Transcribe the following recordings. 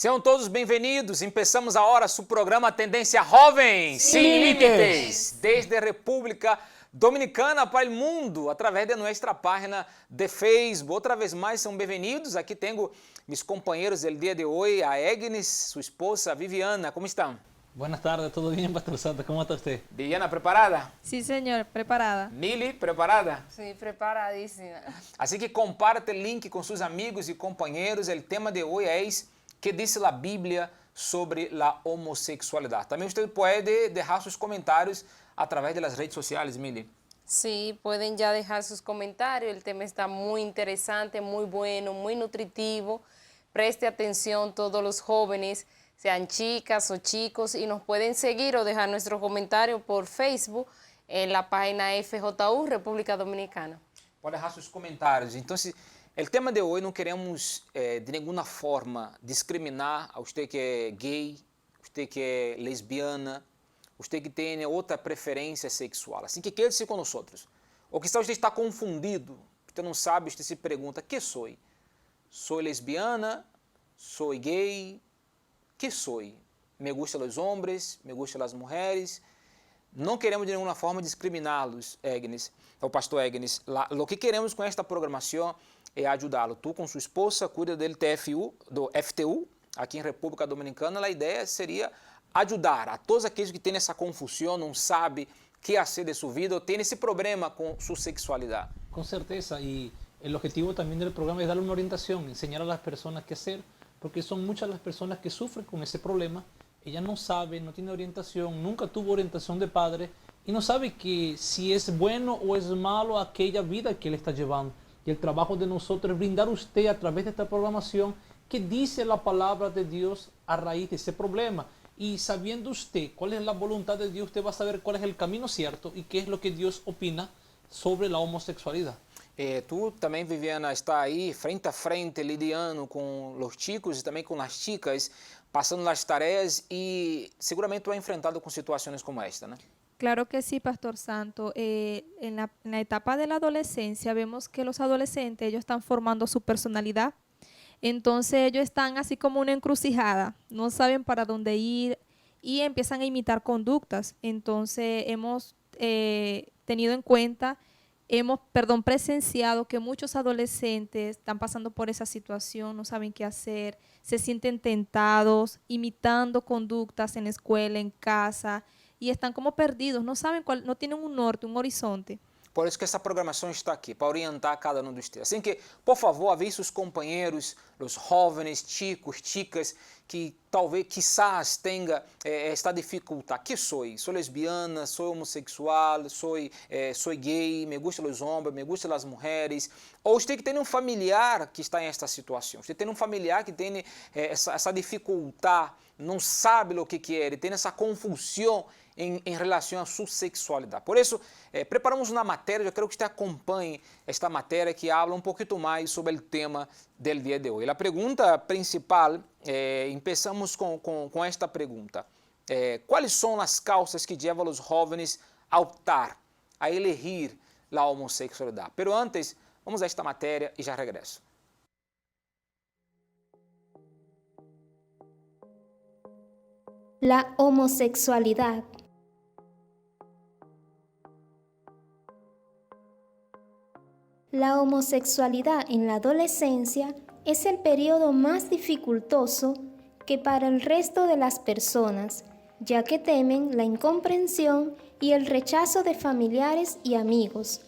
Sejam todos bem-vindos. Empezamos agora su programa Tendência Jovem Sem Límites, desde a República Dominicana para o mundo, através de nossa página de Facebook. Outra vez mais, são bem-vindos. Aqui tenho meus companheiros do dia de hoje, a Agnes, sua esposa, Viviana. Como estão? Buenas tardes, ¿todo bien, Pastor Santa? ¿Cómo está usted? Viviana, ¿preparada? Sí, señor, preparada. Mili, ¿preparada? Sí, preparadísima. Assim que comparte o link com seus amigos e companheiros. O tema de hoje é que diz a Bíblia sobre a homossexualidade. Também você pode deixar seus comentários através das redes sociais, Mili. Sí, pueden ya dejar sus comentarios. El tema está muy interesante, muy bueno, muy nutritivo. Preste atención todos los jóvenes, sean chicas o chicos, y nos pueden seguir o dejar nuestro comentario por Facebook en la página FJU República Dominicana. Pode deixar seus comentários. Então, o tema de hoje não queremos de nenhuma forma discriminar a você que é gay, você que é lesbiana, você que tem outra preferência sexual. Assim que quede-se conosco. Ou que você está confundido, você não sabe, você se pergunta, que sou? Sou lesbiana? Sou gay? Que sou? Me gustam os homens? Me gustam as mulheres? Não queremos de nenhuma forma discriminá-los, Agnes, o pastor Agnes. O que queremos com esta programação é ajudá-lo. Tu com sua esposa cuida do FTU, aqui em República Dominicana. A ideia seria ajudar a todos aqueles que têm essa confusão, não sabem o que fazer de sua vida ou têm esse problema com sua sexualidade. Con certeza, y el objetivo también del programa es dar una orientación, enseñar a las personas qué hacer, porque son muchas las personas que sufren con ese problema. Ella no sabe, no tiene orientación, nunca tuvo orientación de padre y no sabe que si es bueno o es malo aquella vida que él está llevando. Y el trabajo de nosotros es brindar a usted a través de esta programación que dice la palabra de Dios a raíz de ese problema. Y sabiendo usted cuál es la voluntad de Dios, usted va a saber cuál es el camino cierto y qué es lo que Dios opina sobre la homosexualidad. Tu também, Viviana, está aí frente a frente lidiando com os chicos e também com as chicas, passando as tarefas e seguramente tu é enfrentado com situações como esta, né? Claro que sí, Pastor Santo. En la etapa de la adolescencia vemos que los adolescentes, ellos están formando su personalidad. Entonces ellos están así como una encrucijada, no saben para dónde ir y empiezan a imitar conductas. Entonces hemos tenido en cuenta, presenciado que muchos adolescentes están pasando por esa situación, no saben qué hacer, se sienten tentados, imitando conductas en la escuela, en casa, y están como perdidos, no saben no tienen un norte, un horizonte. Por isso que essa programação está aqui, para orientar cada um de vocês. Assim que, por favor, avise os companheiros, os jovens, chicos, chicas, que talvez, quizás, tenha esta dificuldade. Que sou? Sou lesbiana, sou homossexual, sou gay, me gustam os homens, me gustam as mulheres. Ou você que tem um familiar que está em esta situação. Você tem um familiar que tem essa dificuldade, não sabe o que é, ele tem essa confusão em relação à sua sexualidade. Por isso, preparamos uma matéria, eu quero que você acompanhe esta matéria que habla um pouquinho mais sobre o tema do dia de hoje. A pergunta principal, começamos com esta pergunta. Quais são as causas que levam os jovens a optar, a elegir a homossexualidade? Pero antes, vamos a esta matéria e já regresso. La homosexualidad. La homosexualidad en la adolescencia es el periodo más dificultoso que para el resto de las personas, ya que temen la incomprensión y el rechazo de familiares y amigos.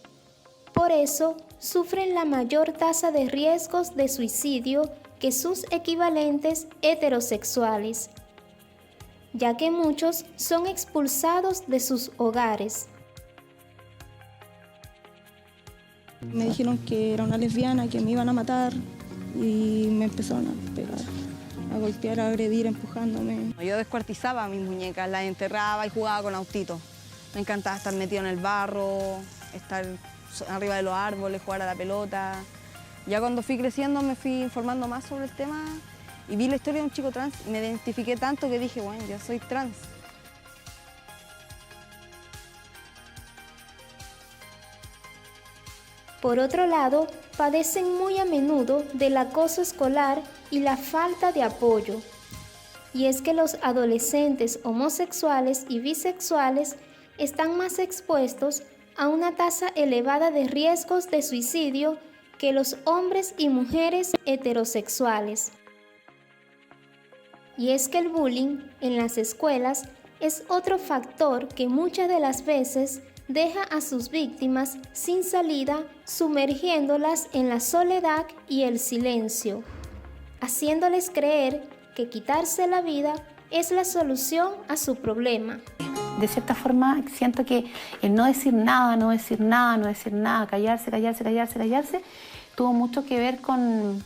Por eso, sufren la mayor tasa de riesgos de suicidio que sus equivalentes heterosexuales, ya que muchos son expulsados de sus hogares. Me dijeron que era una lesbiana, que me iban a matar y me empezaron a pegar, a golpear, a agredir, empujándome. Yo descuartizaba a mis muñecas, las enterraba y jugaba con autitos. Me encantaba estar metido en el barro, estar arriba de los árboles, jugar a la pelota. Ya cuando fui creciendo me fui informando más sobre el tema y vi la historia de un chico trans y me identifiqué tanto que dije, bueno, yo soy trans. Por otro lado, padecen muy a menudo del acoso escolar y la falta de apoyo, Y es que los adolescentes homosexuales y bisexuales están más expuestos a una tasa elevada de riesgos de suicidio que los hombres y mujeres heterosexuales. Y es que el bullying en las escuelas es otro factor que muchas de las veces deja a sus víctimas sin salida, sumergiéndolas en la soledad y el silencio, haciéndoles creer que quitarse la vida es la solución a su problema. De cierta forma, siento que el no decir nada, no decir nada, no decir nada, callarse, tuvo mucho que ver con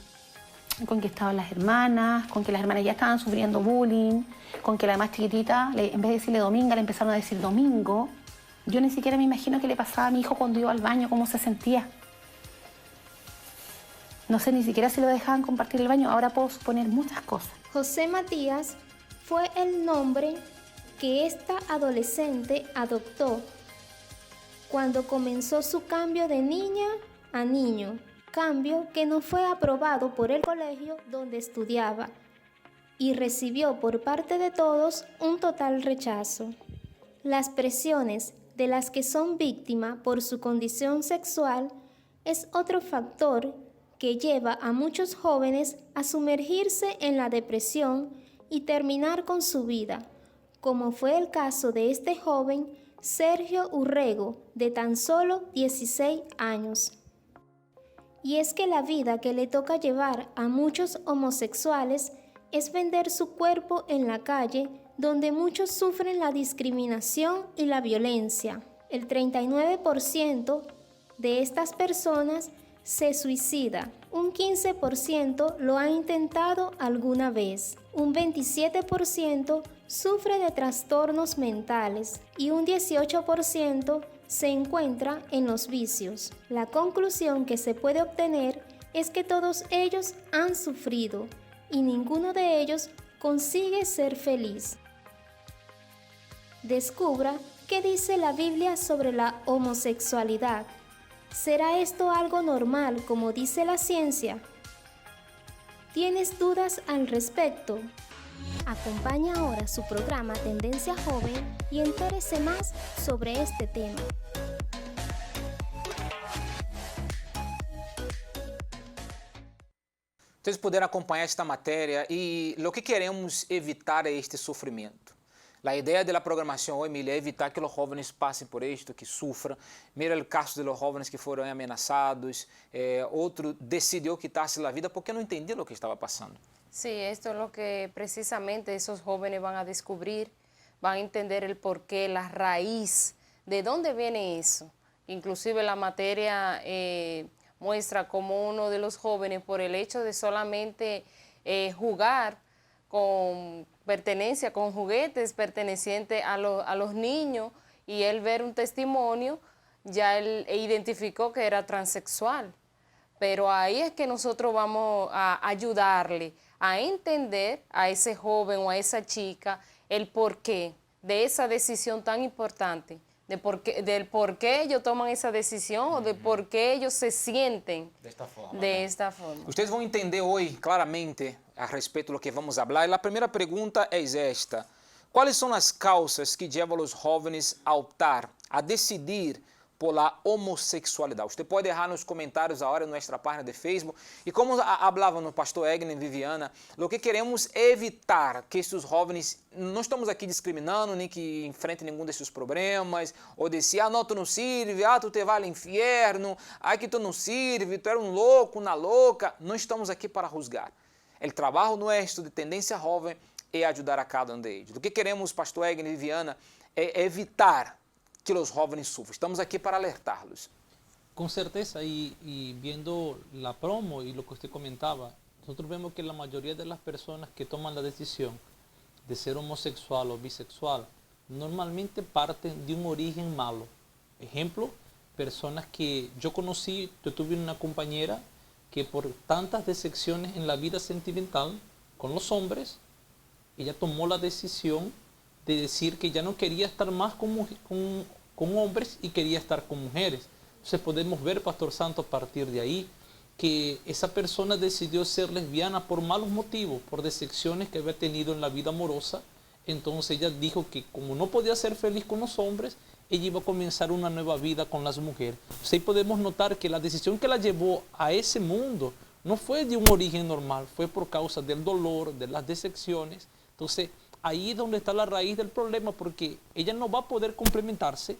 que estaban las hermanas, con que las hermanas ya estaban sufriendo bullying, con que la más chiquitita, en vez de decirle Dominga, le empezaron a decir Domingo. Yo ni siquiera me imagino qué le pasaba a mi hijo cuando iba al baño, cómo se sentía. No sé ni siquiera si lo dejaban compartir el baño, ahora puedo suponer muchas cosas. José Matías fue el nombre que esta adolescente adoptó cuando comenzó su cambio de niña a niño, cambio que no fue aprobado por el colegio donde estudiaba y recibió por parte de todos un total rechazo. Las presiones de las que son víctimas por su condición sexual es otro factor que lleva a muchos jóvenes a sumergirse en la depresión y terminar con su vida, como fue el caso de este joven Sergio Urrego, de tan solo 16 años. Y es que la vida que le toca llevar a muchos homosexuales es vender su cuerpo en la calle, donde muchos sufren la discriminación y la violencia. El 39% de estas personas se suicida, un 15% lo ha intentado alguna vez, un 27% sufre de trastornos mentales y un 18% se encuentra en los vicios. La conclusión que se puede obtener es que todos ellos han sufrido y ninguno de ellos consigue ser feliz. Descubra qué dice la Biblia sobre la homosexualidad. ¿Será esto algo normal, como dice la ciencia? ¿Tienes dudas al respecto? Acompaña ahora su programa Tendencia Joven y entérese más sobre este tema. Vocês puderam acompanhar esta matéria e o que queremos evitar é este sofrimento. A ideia da programação hoje, Emília, é evitar que os jovens passem por isto, que sofram. Mira o caso de los jovens que foram ameaçados, outro decidiu quitar-se a vida porque não entendia o que estava passando. Sí, esto es lo que precisamente esos jóvenes van a descubrir, van a entender el porqué, la raíz, de dónde viene eso. Inclusive la materia muestra como uno de los jóvenes, por el hecho de solamente jugar con pertenencia, con juguetes pertenecientes a los niños, y él ver un testimonio, ya él identificó que era transexual. Pero ahí es que nosotros vamos a ayudarle a entender a ese joven o a esa chica el porqué de esa decisión tan importante, del por qué ellos toman esa decisión o de por qué ellos se sienten de esta forma. Ustedes vão entender hoje claramente a respeito do que vamos falar. E a primeira pergunta é esta: quais são as causas que levam os jovens a optar, a decidir por la homossexualidade? Você pode deixar nos comentários agora em nossa página de Facebook. E como falava no pastor Egner e Viviana, o que queremos é evitar que esses jovens, não estamos aqui discriminando, nem que enfrentem nenhum desses problemas, ou dizer, não, tu não sirve, tu te vai ao inferno, que tu não sirve, tu eres um louco, uma louca. Não estamos aqui para juzgar. O trabalho nosso de Tendência Jovem é ajudar a cada um deles. O que queremos, pastor Egner e Viviana, é evitar que os jovens sufram. Estamos aqui para alertá-los. Con certeza, y viendo la promo y lo que usted comentaba, nosotros vemos que la mayoría de las personas que toman la decisión de ser homosexual o bisexual normalmente parten de un origen malo. Ejemplo, personas que yo conocí, yo tuve una compañera que por tantas decepciones en la vida sentimental con los hombres, ella tomó la decisión de decir que ya no quería estar más con hombres y quería estar con mujeres. Entonces podemos ver, Pastor Santos, a partir de ahí, que esa persona decidió ser lesbiana por malos motivos, por decepciones que había tenido en la vida amorosa. Entonces ella dijo que como no podía ser feliz con los hombres, ella iba a comenzar una nueva vida con las mujeres. Entonces ahí podemos notar que la decisión que la llevó a ese mundo no fue de un origen normal, fue por causa del dolor, de las decepciones. Entonces ahí es donde está la raíz del problema, porque ella no va a poder complementarse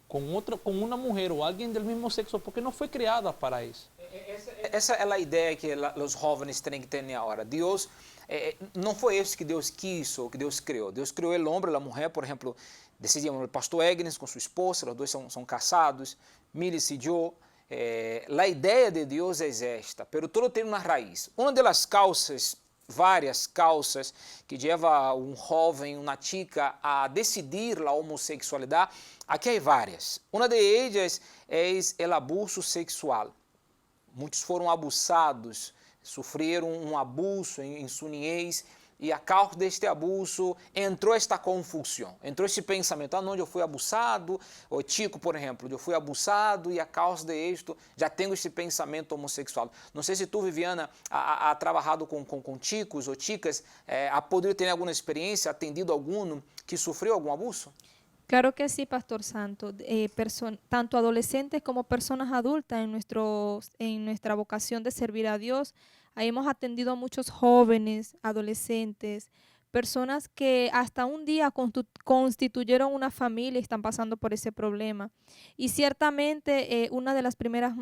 con una mujer o alguien del mismo sexo, porque no fue creada para eso. Essa é a ideia que os jovens têm que ter agora. Deus, não foi isso que Deus quis ou que Deus criou. Deus criou o homem e a mulher, por exemplo, decidimos o pastor Egnes com sua esposa, os dois são casados, me decidiu. A ideia de Deus é esta, pero todo tem uma raiz. Uma das causas, várias causas, que leva um jovem, uma chica a decidir a homossexualidade, aqui há várias. Uma de elas é o abuso sexual. Muitos foram abusados, sofreram um abuso em sua niñez, e a causa deste abuso entrou esta confusão, entrou este pensamento, onde eu fui abusado, o Chico, por exemplo, eu fui abusado e a causa de isto, já tenho este pensamento homossexual. Não sei se tu, Viviana, ha trabalhado com chicos ou chicas, ha podido ter alguma experiência, atendido algum que sofreu algum abuso? Claro que sí, Pastor Santo. Tanto adolescentes como personas adultas en nuestra vocación de servir a Dios, ahí hemos atendido a muchos jóvenes, adolescentes, personas que hasta un día constituyeron una familia y están pasando por ese problema. Y ciertamente una de las primeras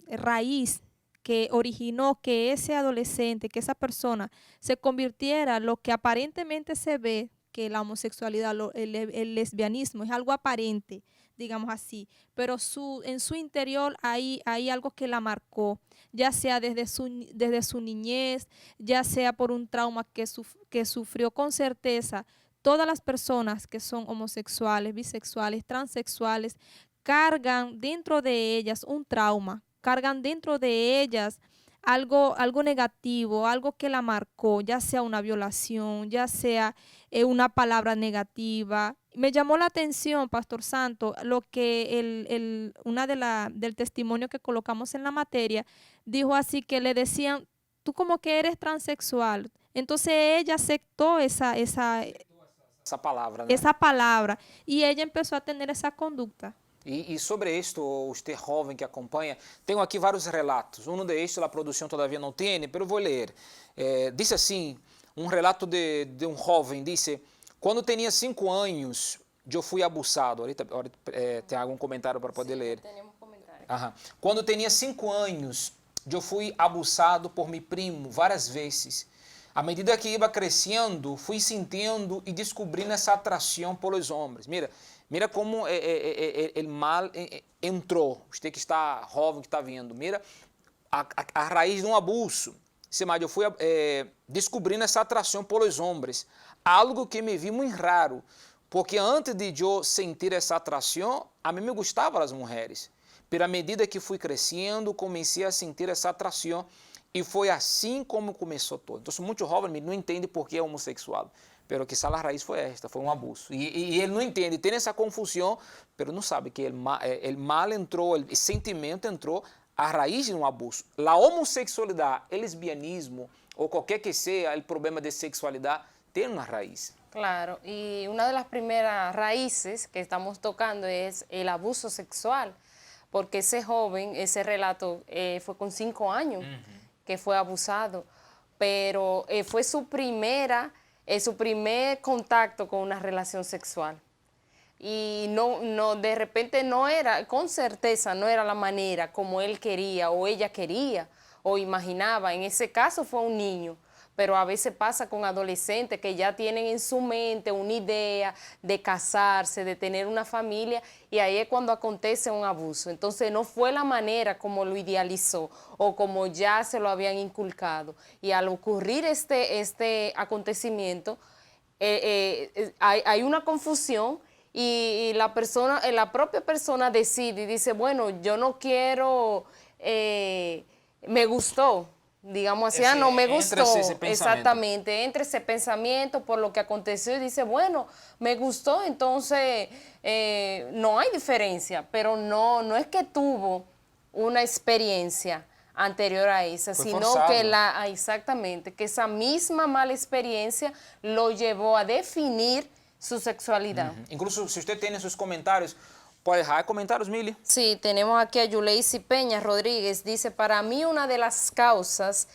raíces que originó que ese adolescente, que esa persona se convirtiera lo que aparentemente se ve, que la homosexualidad, el lesbianismo es algo aparente, digamos así, pero en su interior hay algo que la marcó, ya sea desde su niñez, ya sea por un trauma que sufrió. Con certeza. Todas las personas que son homosexuales, bisexuales, transexuales, cargan dentro de ellas un trauma, cargan dentro de ellas algo negativo, algo que la marcó, ya sea una violación, ya sea una palabra negativa. Me llamó la atención, Pastor Santo, lo que del testimonio que colocamos en la materia, dijo así que le decían, tú como que eres transexual. Entonces ella aceptó esa palabra, né? Esa palabra, y ella empezó a tener esa conducta. E sobre isto, você jovem que acompanha, tenho aqui vários relatos. Um destes a produção todavia não tem, mas eu vou ler. Diz assim, um relato de um jovem, disse, quando tinha 5 anos, eu fui abusado. Ahorita tem algum comentário para poder ler? Tenemos comentário. Ajá. Quando tinha 5 anos, eu fui abusado por meu primo várias vezes. À medida que ia crescendo, fui sentindo e descobrindo essa atração pelos homens. Mira como o mal entrou. Você que está jovem, que está vendo. Mira a raiz de um abuso. Eu fui descobrindo essa atração pelos homens. Algo que me vi muito raro. Porque antes de eu sentir essa atração, a mim me gustavam as mulheres. Mas à medida que fui crescendo, comecei a sentir essa atração. E foi assim como começou todo. Então, muitos jovens não entendem por que é homossexual. Pero quizá a raiz foi esta, foi um abuso. E ele não entende, tem essa confusão, pero não sabe que o mal entrou, o sentimento entrou a raiz de um abuso. A homossexualidade, o lesbianismo, ou qualquer que seja o problema de sexualidade, tem uma raiz. Claro, y una de las primeras raíces que estamos tocando es el abuso sexual, porque ese joven, ese relato fue con 5 años que fue abusado, pero fue su primer contacto con una relación sexual. Y no, de repente no era, con certeza no era la manera como él quería o ella quería o imaginaba. En ese caso fue un niño. Pero a veces pasa con adolescentes que ya tienen en su mente una idea de casarse, de tener una familia, y ahí es cuando acontece un abuso. Entonces no fue la manera como lo idealizó o como ya se lo habían inculcado. Y al ocurrir este acontecimiento, hay una confusión y la propia persona decide y dice, bueno, yo no quiero, me gustó. Digamos así, no me gustó, exactamente, entre ese pensamiento por lo que aconteció y dice, bueno, me gustó, entonces no hay diferencia, pero no es que tuvo una experiencia anterior a esa, Fue sino forzado. que exactamente, que esa misma mala experiencia lo llevó a definir su sexualidad. Incluso si usted tiene sus comentarios, puede dejar comentarios, Mili. Sí, tenemos aquí a Yuleisi Peña Rodríguez, dice, para mí una de las causas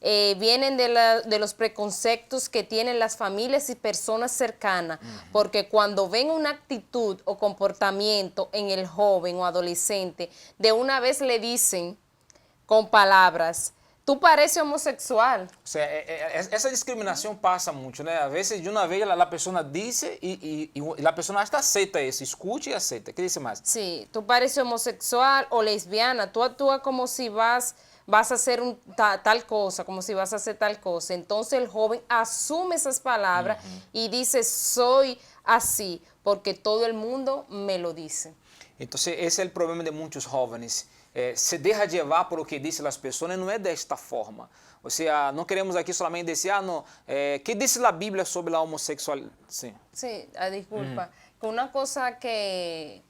vienen de los preconceptos que tienen las familias y personas cercanas, porque cuando ven una actitud o comportamiento en el joven o adolescente, de una vez le dicen con palabras, tú pareces homosexual. O sea, esa discriminación pasa mucho, ¿no? A veces de una vez la persona dice y la persona hasta acepta eso, escucha y acepta. ¿Qué dice más? Sí, tú pareces homosexual o lesbiana, tú actúas como si vas a hacer tal cosa, como si vas a hacer tal cosa. Entonces el joven asume esas palabras y dice, soy así, porque todo el mundo me lo dice. Entonces ese es el problema de muchos jóvenes. Se deja llevar por lo que dicen las personas, no es de esta forma. O sea, no queremos aquí solamente decir, no, ¿qué dice la Biblia sobre la homosexualidad? Sí, sí, disculpa. Una cosa que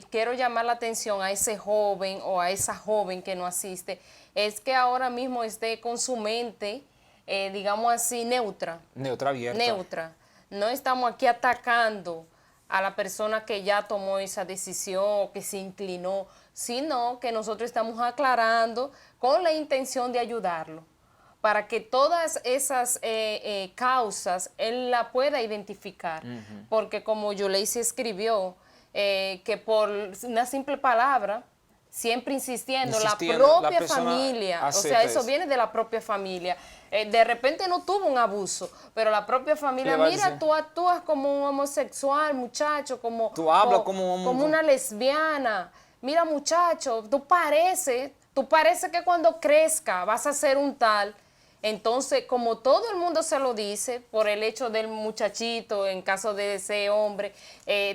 quiero llamar la atención a ese joven o a esa joven que no asiste, es que ahora mismo esté con su mente, digamos así, neutra. Neutra, abierta. Neutra. No estamos aquí atacando a la persona que ya tomó esa decisión, que se inclinó, sino que nosotros estamos aclarando con la intención de ayudarlo, para que todas esas causas él la pueda identificar. Porque como Yuleisi escribió, que por una simple palabra, siempre insistiendo, la propia familia, o sea, eso viene de la propia familia. De repente no tuvo un abuso, pero la propia familia, mira, tú actúas como un homosexual, muchacho, tú hablas como una lesbiana. Mira, muchacho, tú pareces que cuando crezca vas a ser un tal. Entonces, como todo el mundo se lo dice, por el hecho del muchachito, en caso de ese hombre,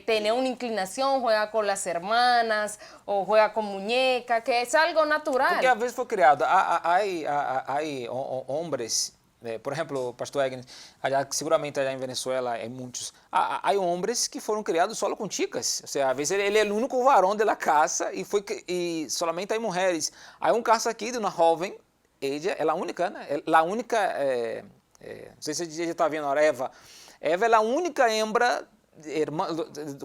tener una inclinación, juega con las hermanas o juega con muñecas, que es algo natural. Porque a veces fue creado. Hay hombres, por ejemplo, Pastor Agnes, seguramente allá en Venezuela hay muchos. Hay hombres que fueron criados solo con chicas. O sea, a veces él es el único varón de la casa y solamente hay mujeres. Hay un caso aquí de una joven. Ella é a única, né? Não sei se ella está viendo ahora, Eva. Eva é a única hembra,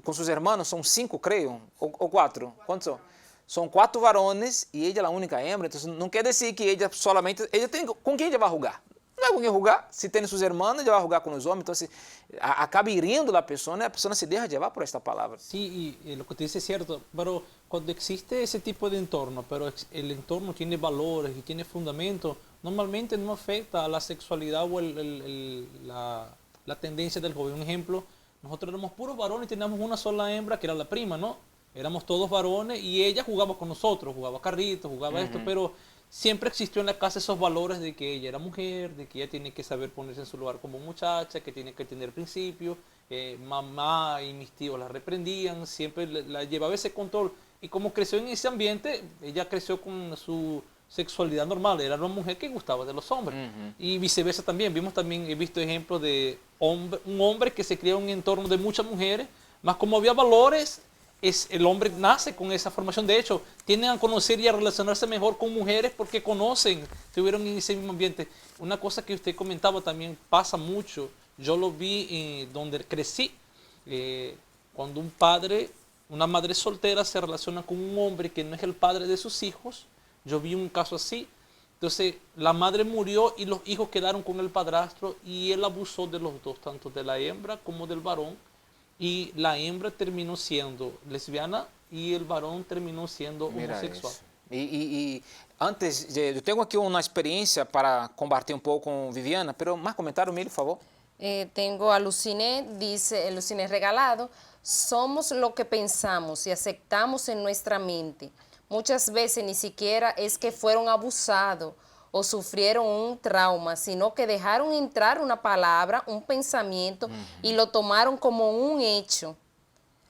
com seus irmãos, são 5, creio, ou 4. Quantos são? São 4 varones e ella é a única hembra, então não quer dizer que ella solamente, ella tem, com quem ella vai jugar? Não é com quem jugar, se tem seus irmãos, ella vai jugar com os homens, então acaba hirindo a pessoa se deja llevar por esta palavra. Sí, y lo que te dice es cierto, pero cuando existe ese tipo de entorno, pero el entorno tiene valores y tiene fundamento, normalmente no afecta a la sexualidad o la tendencia del joven. Un ejemplo, nosotros éramos puros varones y teníamos una sola hembra que era la prima, ¿no? Éramos todos varones y ella jugaba con nosotros, jugaba carritos, jugaba esto, pero siempre existió en la casa esos valores de que ella era mujer, de que ella tiene que saber ponerse en su lugar como muchacha, que tiene que tener principios. Mamá y mis tíos la reprendían, siempre la llevaba ese control. Y como creció en ese ambiente, ella creció con su sexualidad normal. Era una mujer que gustaba de los hombres. Y viceversa también. He visto ejemplos de un hombre que se cría en un entorno de muchas mujeres, más como había valores, el hombre nace con esa formación. De hecho, tienden a conocer y a relacionarse mejor con mujeres porque estuvieron en ese mismo ambiente. Una cosa que usted comentaba también pasa mucho. Yo lo vi donde crecí. Cuando una madre soltera se relaciona con un hombre que no es el padre de sus hijos. Yo vi un caso así. Entonces, la madre murió y los hijos quedaron con el padrastro y él abusó de los dos, tanto de la hembra como del varón. Y la hembra terminó siendo lesbiana y el varón terminó siendo homosexual. E antes, eu tenho aqui uma experiência para compartilhar um pouco com Viviana, pero mais comentário, Mili, por favor. Tengo a Luciné, dice Luciné Regalado, somos lo que pensamos y aceptamos en nuestra mente. Muchas veces ni siquiera es que fueron abusados o sufrieron un trauma, sino que dejaron entrar una palabra, un pensamiento y lo tomaron como un hecho.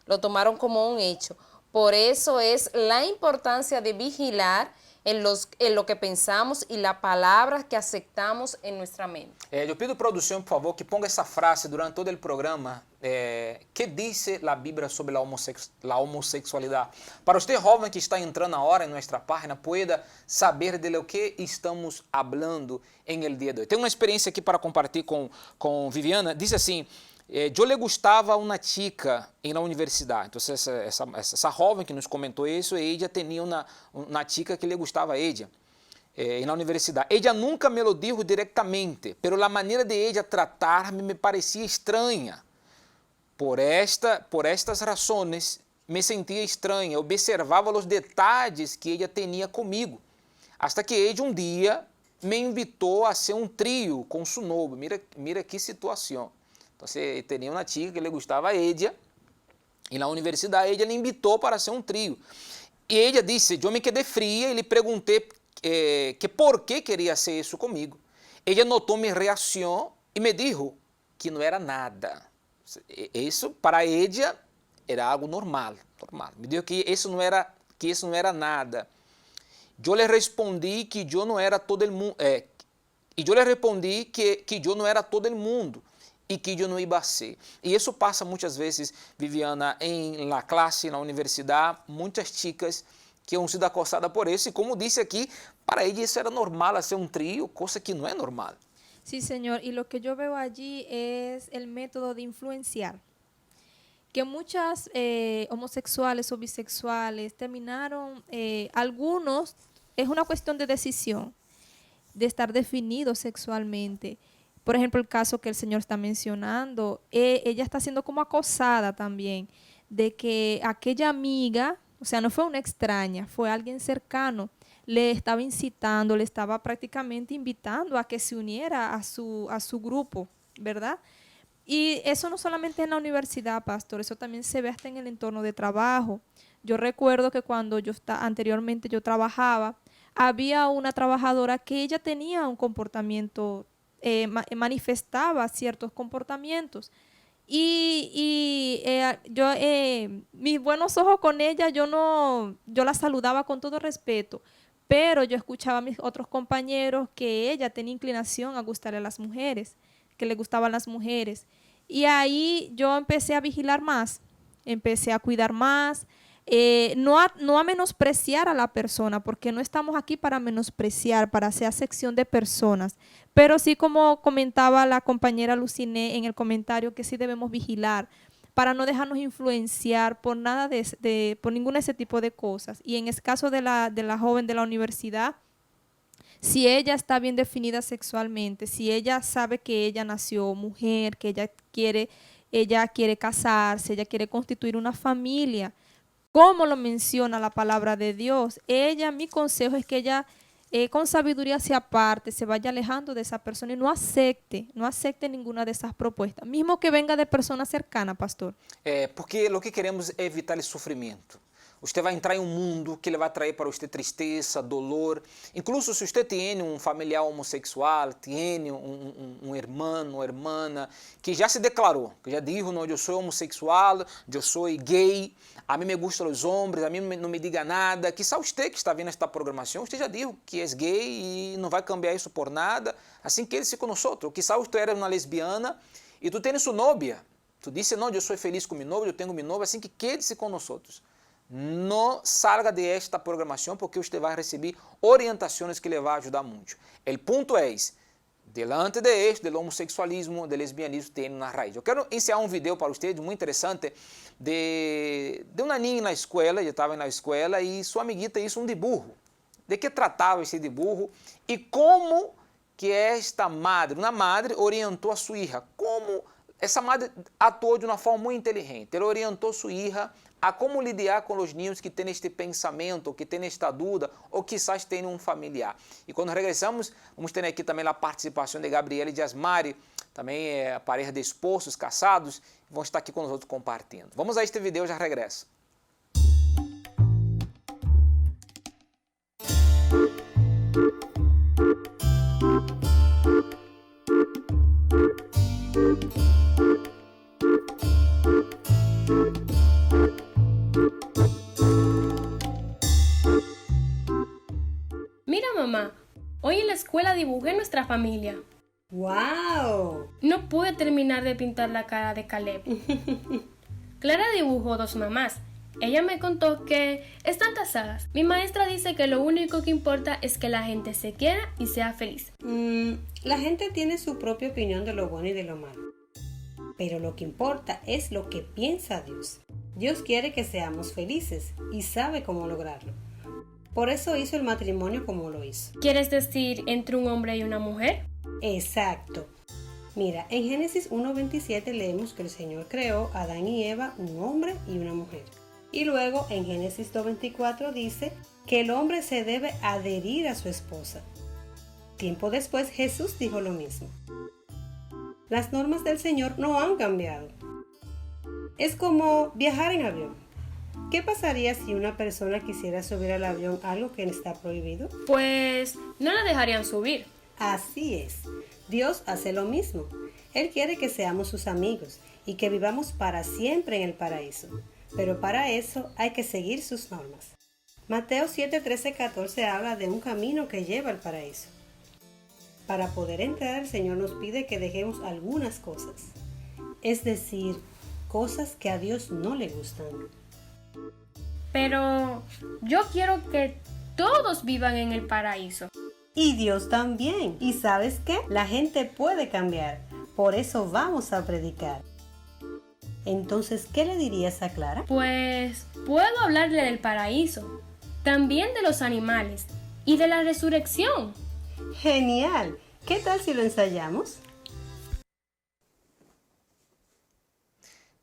Lo tomaron como un hecho. Por eso es la importancia de vigilar en lo que pensamos y las palabras que aceptamos en nuestra mente. Eu pido produção, por favor, que ponga essa frase durante todo o programa. Que diz a Bíblia sobre a homossexualidade? Para você jovem que está entrando agora em nossa página, pueda saber de lo que estamos hablando em el dia de hoje. Tenho uma experiência aqui para compartilhar com Viviana. Diz assim: eu le gostava uma chica na universidade. Então, essa jovem que nos comentou isso, ela tinha uma chica que le gostava a ella. Na universidade. Ella nunca me lo dijo directamente, pero la manera de ella tratar-me me parecia estranha. Por estas razões, me sentia estranha. Observava os detalhes que ella tinha comigo. Hasta que ella um dia me invitou a ser um trio com su novio. Mira que situação. Então, tinha uma chica que le gostava a ella, e na universidade ella le invitou para ser um trio. E ella disse, eu me quedei fria e lhe perguntei que por que queria hacer isso comigo. Ella notou minha reação e me dijo que não era nada. Isso para ella era algo normal. Me dijo que isso não era nada. Eu lhe respondi que eu não era todo el mundo. E eu lhe respondi que eu não era todo el mundo e que eu não ia a ser. E isso passa muitas vezes, Viviana, em la classe, na universidade, muitas chicas que han sido acosadas por isso, e como disse aqui, para ella isso era normal, hacer um trio, coisa que não é normal. Sí, señor, y lo que yo veo allí es el método de influenciar. Que muchas homosexuales o bisexuales terminaron, algunos, es una cuestión de decisión, de estar definidos sexualmente. Por ejemplo, el caso que el señor está mencionando, ella está siendo como acosada también, de que aquella amiga, o sea, no fue una extraña, fue alguien cercano, le estaba incitando, le estaba prácticamente invitando a que se uniera a su grupo, ¿verdad? Y eso no solamente en la universidad, pastor, eso también se ve hasta en el entorno de trabajo. Yo recuerdo que cuando anteriormente yo trabajaba, había una trabajadora que ella tenía un comportamiento, manifestaba ciertos comportamientos. Mis buenos ojos con ella, yo la saludaba con todo respeto, pero yo escuchaba a mis otros compañeros que ella tenía inclinación a gustarle a las mujeres, que le gustaban las mujeres. Y ahí yo empecé a vigilar más, empecé a cuidar más, no a menospreciar a la persona, porque no estamos aquí para menospreciar, para hacer acepción de personas, pero sí, como comentaba la compañera Luciné en el comentario, que sí debemos vigilar para no dejarnos influenciar por nada por ninguna de ese tipo de cosas. Y en el caso de la joven de la universidad, si ella está bien definida sexualmente, si ella sabe que ella nació mujer, que ella quiere casarse, ella quiere constituir una familia, como lo menciona la palabra de Dios, mi consejo es que ella con sabiduría se aparte, se vaya alejando de esa persona y no acepte ninguna de esas propuestas, mismo que venga de personas cercanas, pastor. Porque lo que queremos é evitar esse sofrimento. Você vai entrar em um mundo que ele vai trazer para você tristeza, dolor. Incluso se você tem um familiar homossexual, tem um irmão ou irmã que já se declarou, que já disse, não, eu sou homossexual, eu sou gay, a mim me gustam os homens, a mim não me diga nada. Quizá você que está vendo esta programação, você já disse que é gay e não vai cambiar isso por nada, assim que ele se conosco. Ou quizá você era uma lesbiana e tu tens sua novia. Tu disse, não, eu sou feliz com meu novio, eu tenho meu novio, assim que quede-se com nós. Não salga de esta programação porque você vai receber orientações que lhe vão ajudar muito. O ponto é, delante de esto, do homossexualismo, do lesbianismo, tem na raiz. Eu quero ensinar um vídeo para vocês muito interessante de uma menina na escola, eu estava na escola e sua amiguita hizo um dibujo. De que tratava esse dibujo e como que esta madre, uma madre, orientou a sua filha. Como essa madre atuou de uma forma muito inteligente. Ela orientou sua filha a como lidar com os niños que têm este pensamento, que têm esta dúvida, ou quizás têm um familiar. E quando regressamos, vamos ter aqui também a participação de Gabriela e de Asmari, também a pareja de esposos casados, vão estar aqui com nós compartilhando. Vamos a este vídeo, já regresso. Mira, mamá, hoy en la escuela dibujé nuestra familia. ¡Wow! No pude terminar de pintar la cara de Caleb. Clara dibujó 2 mamás. Ella me contó que están casadas. Mi maestra dice que lo único que importa es que la gente se quiera y sea feliz. La gente tiene su propia opinión de lo bueno y de lo malo. Pero lo que importa es lo que piensa Dios. Dios quiere que seamos felices y sabe cómo lograrlo. Por eso hizo el matrimonio como lo hizo. ¿Quieres decir entre un hombre y una mujer? Exacto. Mira, en Génesis 1:27 leemos que el Señor creó a Adán y Eva, un hombre y una mujer. Y luego en Génesis 2:24 dice que el hombre se debe adherir a su esposa. Tiempo después Jesús dijo lo mismo. Las normas del Señor no han cambiado. Es como viajar en avión. ¿Qué pasaría si una persona quisiera subir al avión algo que está prohibido? Pues no la dejarían subir. Así es. Dios hace lo mismo. Él quiere que seamos sus amigos y que vivamos para siempre en el paraíso. Pero para eso hay que seguir sus normas. Mateo 7:13-14 habla de un camino que lleva al paraíso. Para poder entrar, el Señor nos pide que dejemos algunas cosas. Es decir, cosas que a Dios no le gustan. Pero yo quiero que todos vivan en el paraíso. Y Dios también. ¿Y sabes qué? La gente puede cambiar. Por eso vamos a predicar. Entonces, ¿qué le dirías a Clara? Pues puedo hablarle del paraíso, también de los animales y de la resurrección. ¡Genial! ¿Qué tal si lo ensayamos?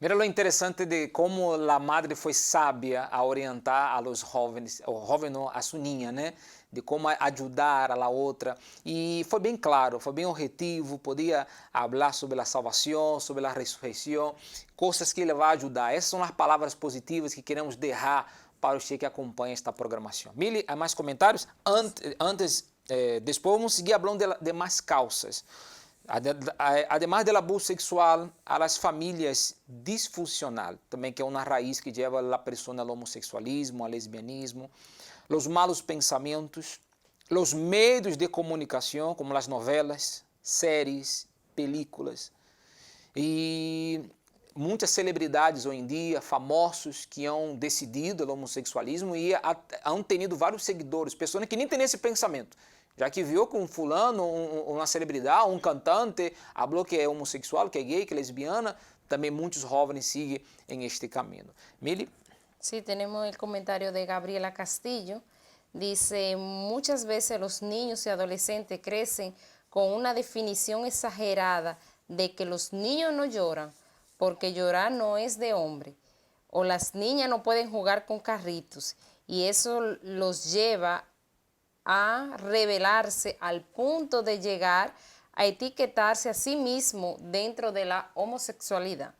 Mira lo interesante de cómo la madre fue sabia a orientar a los jóvenes, o joven no, a su niña, né? De como ajudar a la outra. E foi bem claro, foi bem objetivo, podia falar sobre a salvação, sobre a ressurreição, coisas que ele vai ajudar. Essas são as palavras positivas que queremos deixar para você que acompanha esta programação. Mili, há mais comentários? Depois vamos seguir falando de mais causas. Además del abuso sexual, a las familias disfuncional, também que é uma raiz que leva a pessoa ao homossexualismo, ao lesbianismo, los malos pensamientos, los medios de comunicação, como as novelas, séries, películas, e muitas celebridades hoje em dia, famosos que han decidido o homossexualismo e han tenido vários seguidores, pessoas que nem têm esse pensamento. Já que viu com fulano, uma celebridade, um cantante, falou que é homossexual, que é gay, que é lesbiana, também muitos jovens seguem em este caminho. Mili? Sí, tenemos el comentario de Gabriela Castillo. Dice, muchas veces los niños y adolescentes crecen con una definición exagerada de que los niños no lloran porque llorar no es de hombre. O las niñas no pueden jugar con carritos y eso los lleva a rebelarse al punto de llegar a etiquetarse a sí mismo dentro de la homosexualidad.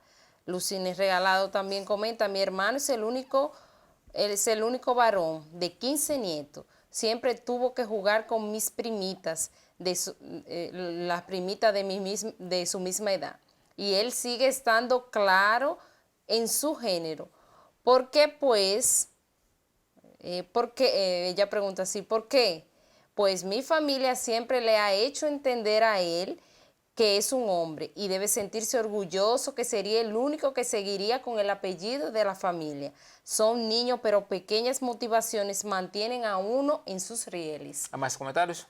Lucines Regalado también comenta, mi hermano es el único varón de 15 nietos. Siempre tuvo que jugar con mis primitas, las primitas de su misma edad. Y él sigue estando claro en su género. ¿Por qué pues? Ella pregunta así, ¿por qué? Pues mi familia siempre le ha hecho entender a él que es un hombre y debe sentirse orgulloso que sería el único que seguiría con el apellido de la familia. Son niños, pero pequeñas motivaciones mantienen a uno en sus rieles. ¿Hay más comentarios?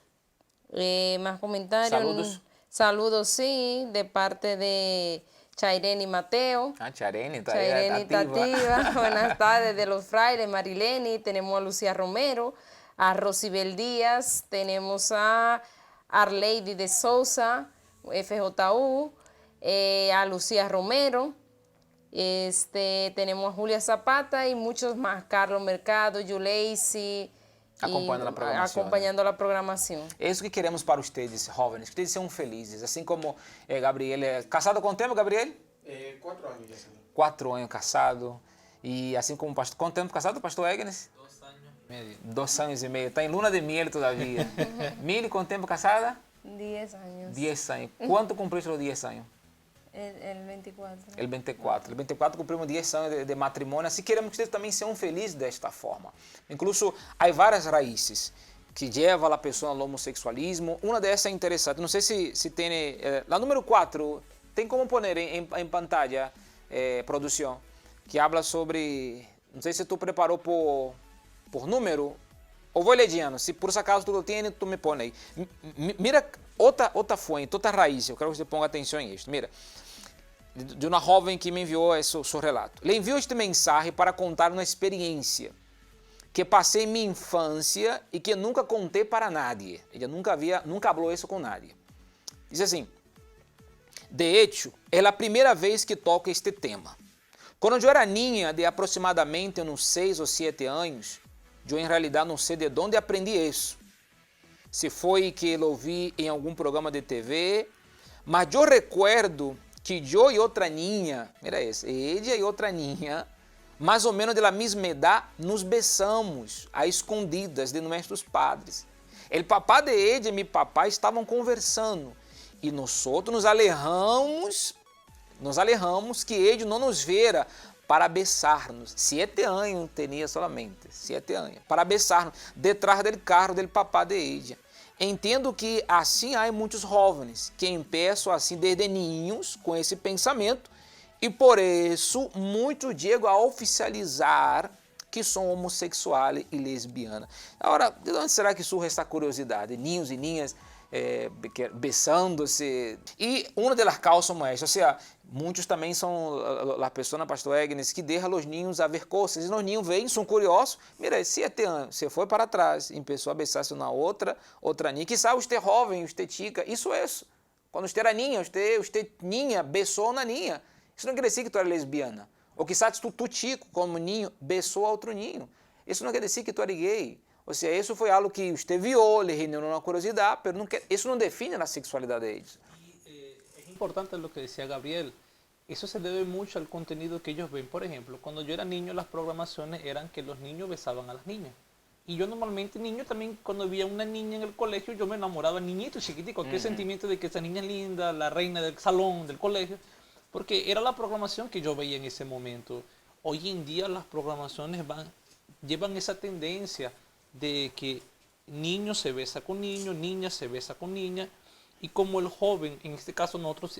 Más comentarios. Saludos. Saludos, sí, de parte de Chaireni Mateo. Chaireni Tativa. Buenas tardes de los frailes, Marileni. Tenemos a Lucía Romero, a Rosibel Díaz, tenemos a Arleidy de Sousa, FJU, a Lucía Romero, tenemos a Julia Zapata y muchos más, Carlos Mercado, Yuleisi, acompanhando a programação. É isso que queremos para vocês, jovens, que vocês sejam felizes, assim como Gabriel. Casado com tempo, Gabriel? 4 anos já. 4 anos casado. E assim como o pastor. Quanto tempo casado, pastor Agnes? 2 anos e meio. 2 anos e meio. Está em luna de miel todavia. Mili, quanto tempo casada? 10 anos. 10 anos. Quanto cumpriste os 10 anos? El 24. El 24. El 24 cumprimos 10 anos de matrimônio. Assim queremos que vocês também sejam felizes desta forma. Incluso, há várias raízes que lleva a pessoa ao homossexualismo. Uma dessas é interessante, não sei se tem, a número 4, tem como pôr em pantalla, produção, que habla sobre, não sei se tu preparou por número, ou vou lendo, se por acaso tu lo tienes, tu me põe aí. Mira outra fonte, outra raiz, eu quero que você ponga atenção em isso. Mira, de uma jovem que me enviou seu relato. Le enviou este mensagem para contar uma experiência que passei em minha infância e que nunca contei para nadie. Ela nunca falou isso com nadie. Diz assim: de hecho, é a primeira vez que toco este tema. Quando eu era niña de aproximadamente uns 6 ou 7 anos, eu em realidade não sei de onde aprendi isso. Se foi que eu ouvi em algum programa de TV, mas eu recuerdo que eu e outra niña, mira isso, ella e outra niña, mais ou menos da mesma idade, nos besamos a escondidas de nossos padres. O papá de ella e meu papá estavam conversando e nós nos alejamos que ele não nos viera para besar-nos. 7 anos tinha solamente, 7 anos, para besar-nos detrás do carro do papá de ella. Entendo que assim há muitos jovens que empeçam assim desde ninhos com esse pensamento e por isso muitos chegam a oficializar que são homossexuais e lesbianas. Agora, de onde será que surge essa curiosidade? Ninhos e ninhas besando-se. E uma das causas são estas, ou seja, muitos também são as pessoas, pastor Agnes, que deixam os ninhos a ver coisas, e os ninhos vêm, são curiosos, mira, 7 anos, você foi para trás, e começou a besar-se na outra ninha, quizá você é jovem, você chica, isso é isso. Quando você era ninha, você ninha, besou na ninha, isso não quer dizer que tu era lesbiana, ou quizá tu chico, como ninho, besou outro ninho, isso não quer dizer que tu era gay. Ou seja, isso foi algo que você viu, lhe rendeu uma curiosidade, mas isso não define a sexualidade deles. Es importante lo que decía Gabriel. Eso se debe mucho al contenido que ellos ven. Por ejemplo, cuando yo era niño, las programaciones eran que los niños besaban a las niñas. Y yo normalmente, niño también, cuando veía una niña en el colegio, yo me enamoraba, niñito, chiquitico, aquel sentimiento de que esa niña es linda, la reina del salón, del colegio, porque era la programación que yo veía en ese momento. Hoy en día las programaciones llevan esa tendencia de que niño se besa con niño, niña se besa con niña, y como el joven, en este caso nosotros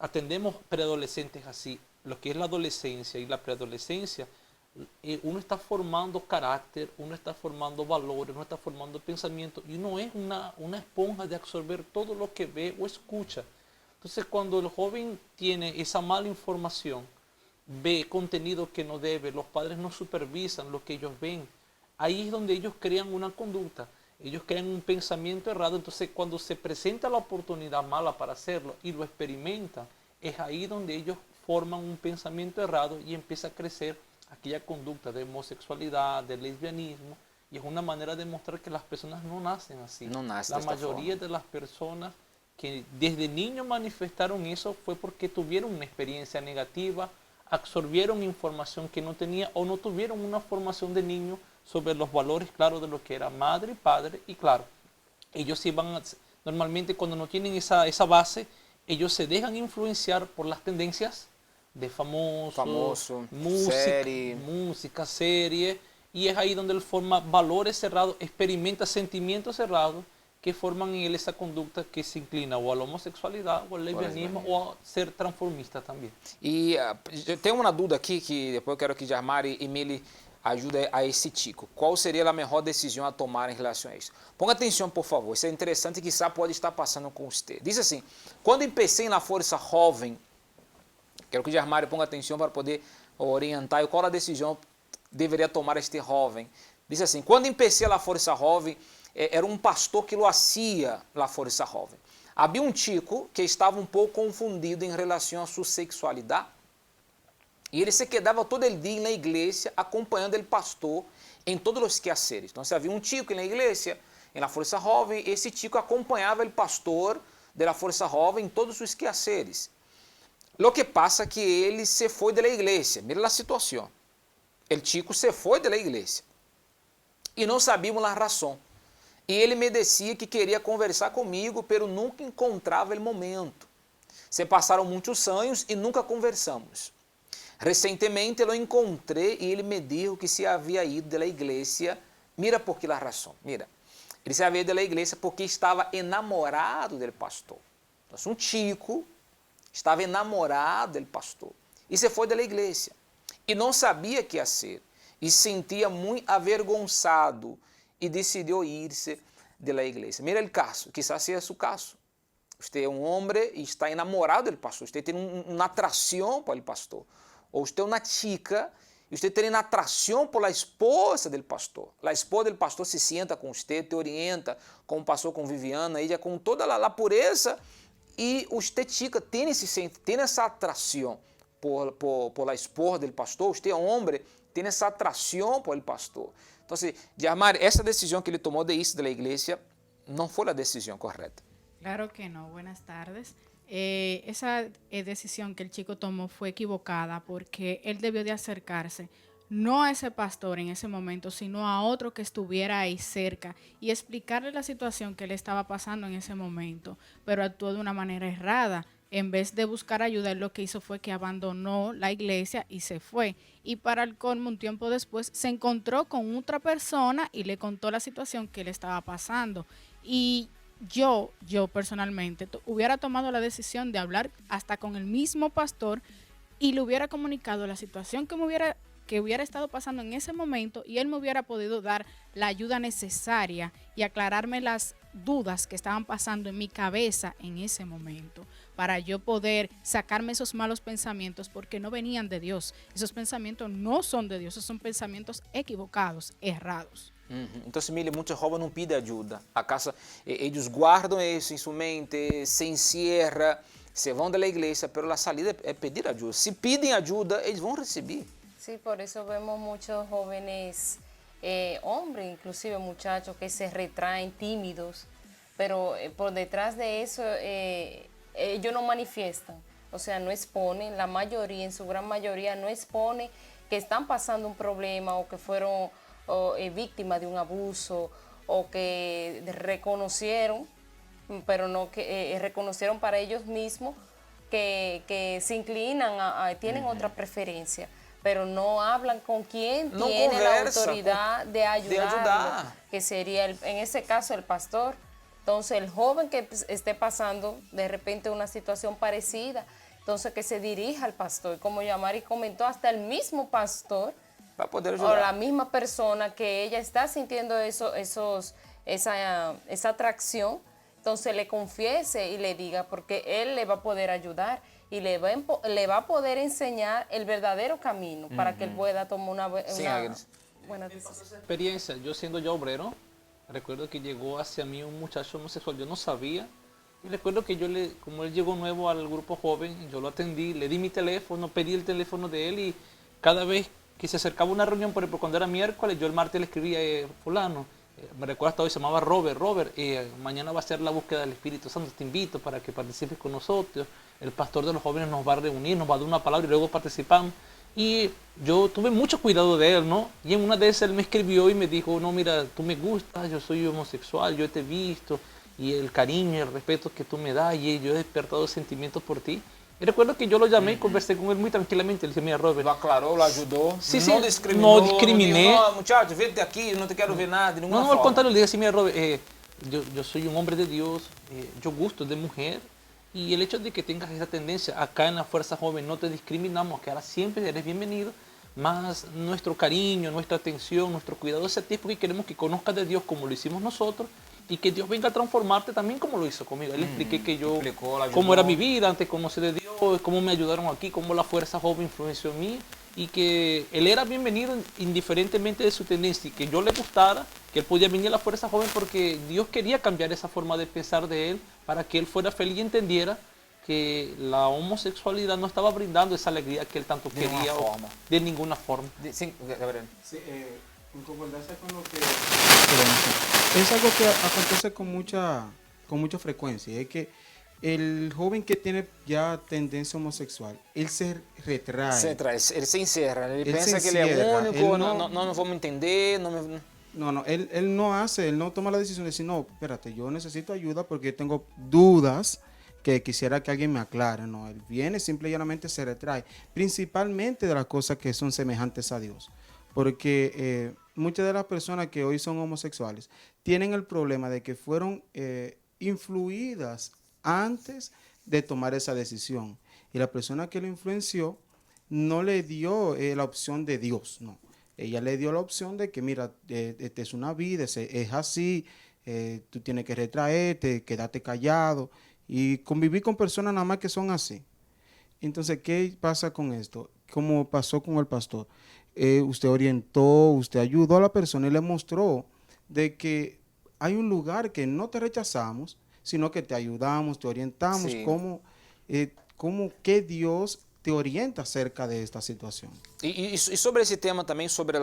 atendemos preadolescentes así, lo que es la adolescencia y la preadolescencia, uno está formando carácter, uno está formando valores, uno está formando pensamiento, y uno es una esponja de absorber todo lo que ve o escucha. Entonces cuando el joven tiene esa mala información, ve contenido que no debe, los padres no supervisan lo que ellos ven, ahí es donde ellos crean una conducta, ellos crean un pensamiento errado. Entonces cuando se presenta la oportunidad mala para hacerlo y lo experimentan, es ahí donde ellos forman un pensamiento errado y empieza a crecer aquella conducta de homosexualidad, de lesbianismo, y es una manera de mostrar que las personas no nacen así. No nacen la de esta mayoría forma. de las personas que desde niños manifestaron eso fue porque tuvieron una experiencia negativa, absorbieron información que no tenía o no tuvieron una formación de niño sobre los valores, claro, de lo que era madre y padre. Y claro, ellos iban, normalmente cuando no tienen esa base, ellos se dejan influenciar por las tendencias de famoso, música, serie, y es ahí donde él forma valores cerrados, experimenta sentimientos cerrados que forman en él esa conducta que se inclina o a la homosexualidad o al lesbianismo o a ser transformista também. E eu tenho uma dúvida aqui que depois eu quero que Jarmari e Mili ajude a esse tico. Qual seria a melhor decisão a tomar em relação a isso? Ponga atenção, por favor. Isso é interessante e quizá pode estar passando com você. Diz assim: quando empecei na Força Jovem, quero que Jarmari ponga atenção para poder orientar e qual a decisão deveria tomar este jovem. Diz assim: quando empecei na Força Jovem, era um pastor que lo hacía la Força Jovem. Havia um chico que estava um pouco confundido em relação à sua sexualidade e ele se quedava todo el dia na igreja acompanhando o pastor em todos os quehaceres. Então, havia um chico na igreja, na Força Jovem, esse chico acompanhava o pastor da Força Jovem em todos os quehaceres. Lo que passa que ele se foi da igreja. Mira a situação. O chico se foi da igreja e não sabíamos a razão. E ele me dizia que queria conversar comigo, pero nunca encontrava o momento. Se passaram muitos anos e nunca conversamos. Recentemente eu o encontrei e ele me disse que se havia ido da igreja Mira por qué la razón. Mira, ele se havia de la igreja porque estava enamorado del pastor. Então, um chico estava enamorado del pastor e se foi da igreja e não sabia o que fazer e se sentia muito avergonzado e decidiu ir-se da igreja. Mira o caso, quizás seja seu caso. Você é um homem e está enamorado do pastor, você tem uma atração para o pastor. Ou você é uma chica e você tem uma atração por a esposa do pastor. A esposa do pastor se senta com você, te orienta, como passou com Viviana, ela com toda a pureza, e você, chica, tem essa atração por a esposa do pastor. Você é homem, tem essa atração por el pastor. Então, Yamari, essa decisão que ele tomou de irse da igreja não foi a decisão correta. Claro que no, buenas tardes. Esa decisión que el chico tomó fue equivocada porque él debió de acercarse no a ese pastor en ese momento, sino a otro que estuviera ahí cerca y explicarle la situación que él estaba pasando en ese momento, pero actuó de una manera errada. En vez de buscar ayuda, él lo que hizo fue que abandonó la iglesia y se fue. Y para el colmo, un tiempo después, se encontró con otra persona y le contó la situación que él estaba pasando. Y yo personalmente hubiera tomado la decisión de hablar hasta con el mismo pastor y le hubiera comunicado la situación que hubiera estado pasando en ese momento, y él me hubiera podido dar la ayuda necesaria y aclararme las dudas que estaban pasando en mi cabeza en ese momento, para yo poder sacarme esos malos pensamientos, porque no venían de Dios. Esos pensamientos no son de Dios, esos son pensamientos equivocados, errados. Então, Mili, muitos jovens não pedem ajuda. A casa, eles guardam isso em sua mente, se encierram, se vão da igreja, mas a salida é pedir ajuda. Se pedem ajuda, eles vão receber. Sí, por eso vemos muchos jóvenes, hombres, inclusive muchachos, que se retraen tímidos, pero por detrás de eso ellos no manifiestan, o sea, no exponen, la mayoría, en su gran mayoría, no expone que están pasando un problema o que fueron víctimas de un abuso o que reconocieron, pero no que reconocieron para ellos mismos que se inclinan, tienen otra preferencia, pero no hablan con quien no tiene la conversa, autoridad de ayudar, que sería en ese caso el pastor. Entonces el joven que esté pasando de repente una situación parecida, entonces que se dirija al pastor, como Yamari comentó, hasta el mismo pastor para poder ayudar, o la misma persona que ella está sintiendo esa atracción, entonces le confiese y le diga, porque él le va a poder ayudar y le va a poder enseñar el verdadero camino para que él pueda tomar una buena decisión. Esa experiencia, yo siendo ya obrero, recuerdo que llegó hacia mí un muchacho homosexual, yo no sabía, y recuerdo que como él llegó nuevo al grupo joven, yo lo atendí, le di mi teléfono, pedí el teléfono de él, y cada vez que se acercaba una reunión, por ejemplo, cuando era miércoles, yo el martes le escribía, fulano, me recuerdo hasta hoy, se llamaba Robert, mañana va a ser la búsqueda del Espíritu Santo, te invito para que participes con nosotros, el pastor de los jóvenes nos va a reunir, nos va a dar una palabra y luego participamos. Y yo tuve mucho cuidado de él, ¿no? Y en una de esas él me escribió y me dijo, no, mira, tú me gustas, yo soy homosexual, yo te he visto, y el cariño y el respeto que tú me das, y yo he despertado sentimientos por ti. Y recuerdo que yo lo llamé y conversé con él muy tranquilamente. Le dije, mira, Robert. Lo aclaró, lo ayudó. Sí, no discriminó. No discriminé. No, muchacho, vete aquí, no te quiero ver nada. De ninguna no, forma. Al contrario, le dije así, mira, Robert, yo soy un hombre de Dios, yo gusto de mujer. Y el hecho de que tengas esa tendencia, acá en la Fuerza Joven no te discriminamos, que ahora siempre eres bienvenido, más nuestro cariño, nuestra atención, nuestro cuidado hacia ti, porque queremos que conozcas de Dios como lo hicimos nosotros y que Dios venga a transformarte también como lo hizo conmigo. Él expliqué que yo, cómo era mi vida antes de conocer de Dios, cómo me ayudaron aquí, cómo la Fuerza Joven influenció en mí, y que él era bienvenido indiferentemente de su tendencia, y que yo le gustara, que él podía venir a la Fuerza Joven porque Dios quería cambiar esa forma de pensar de él para que él fuera feliz y entendiera que la homosexualidad no estaba brindando esa alegría que él tanto quería de ninguna forma. Sí, Gabriel. Sí, en concordancia con lo que... Es algo que acontece con mucha frecuencia, es que el joven que tiene ya tendencia homosexual, él se retrae. Él se encierra, él piensa que él es único, no nos vamos a entender. Él no toma la decisión de decir, no, espérate, yo necesito ayuda porque tengo dudas que quisiera que alguien me aclare. No, él viene, simple y llanamente se retrae, principalmente de las cosas que son semejantes a Dios. porque muchas de las personas que hoy son homosexuales tienen el problema de que fueron influidas antes de tomar esa decisión. Y la persona que lo influenció no le dio la opción de Dios, no. Ella le dio la opción de que, mira, esta es una vida, es así, tú tienes que retraerte, quedarte callado y convivir con personas nada más que son así. Entonces, ¿qué pasa con esto? Como pasó con el pastor. Usted orientó, usted ayudó a la persona y le mostró de que hay un lugar que no te rechazamos, sino que te ayudamos, te orientamos, Sí. cómo que Dios te orienta acerca de esta situación. E sobre esse tema também, sobre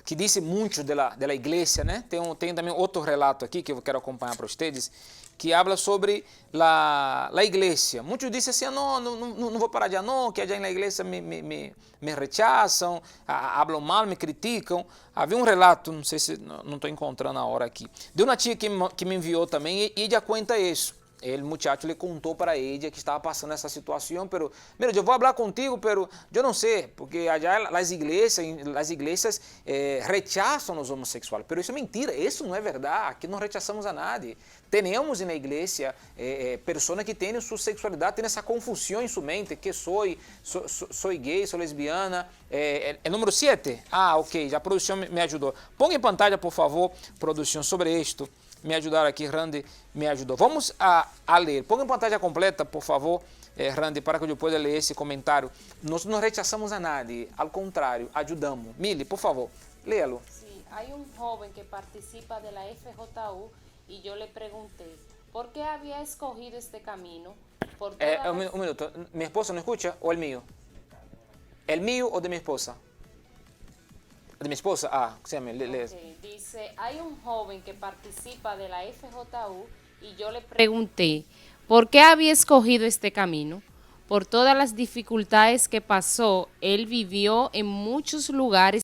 que disse muito da igreja, né? Tem também outro relato aqui que eu quero acompanhar para vocês, que habla sobre a igreja. Muitos dizem assim, não vou parar de não, que allá na igreja me rechazam, hablam mal, me criticam. Havia um relato, não sei se não estou encontrando a hora aqui, de uma tia que me enviou também e ela conta isso. El muchacho le contó para ella que estaba pasando esa situación, pero mira, yo voy a hablar contigo, pero yo no sé, porque allá las iglesias rechazan a los homosexuales, pero eso es mentira, eso no es verdad, aquí no rechazamos a nadie. Tenemos en la iglesia personas que tienen su sexualidad, tienen esa confusión en su mente, que soy gay, soy lesbiana. El número 7, ok, ya producción me ayudó. Ponga en pantalla, por favor, producción, sobre esto. Me ajudaram aqui, Randy me ajudou. Vamos a ler. Ponga em pantalla completa, por favor, Randy, para que eu possa ler esse comentário. Nós não rechaçamos a nadie, ao contrário, ajudamos. Mili, por favor, léalo. Sí, hay un joven que participa de la FJU y yo le pregunté, ¿por qué había escogido este camino? Por todas Un minuto, ¿mi esposa no escucha o el mío? ¿El mío o de mi esposa? De mi esposa, sí, Okay. Dice, hay un joven que participa de la FJU y yo le pregunté, ¿por qué había escogido este camino? Por todas las dificultades que pasó, él vivió en muchos lugares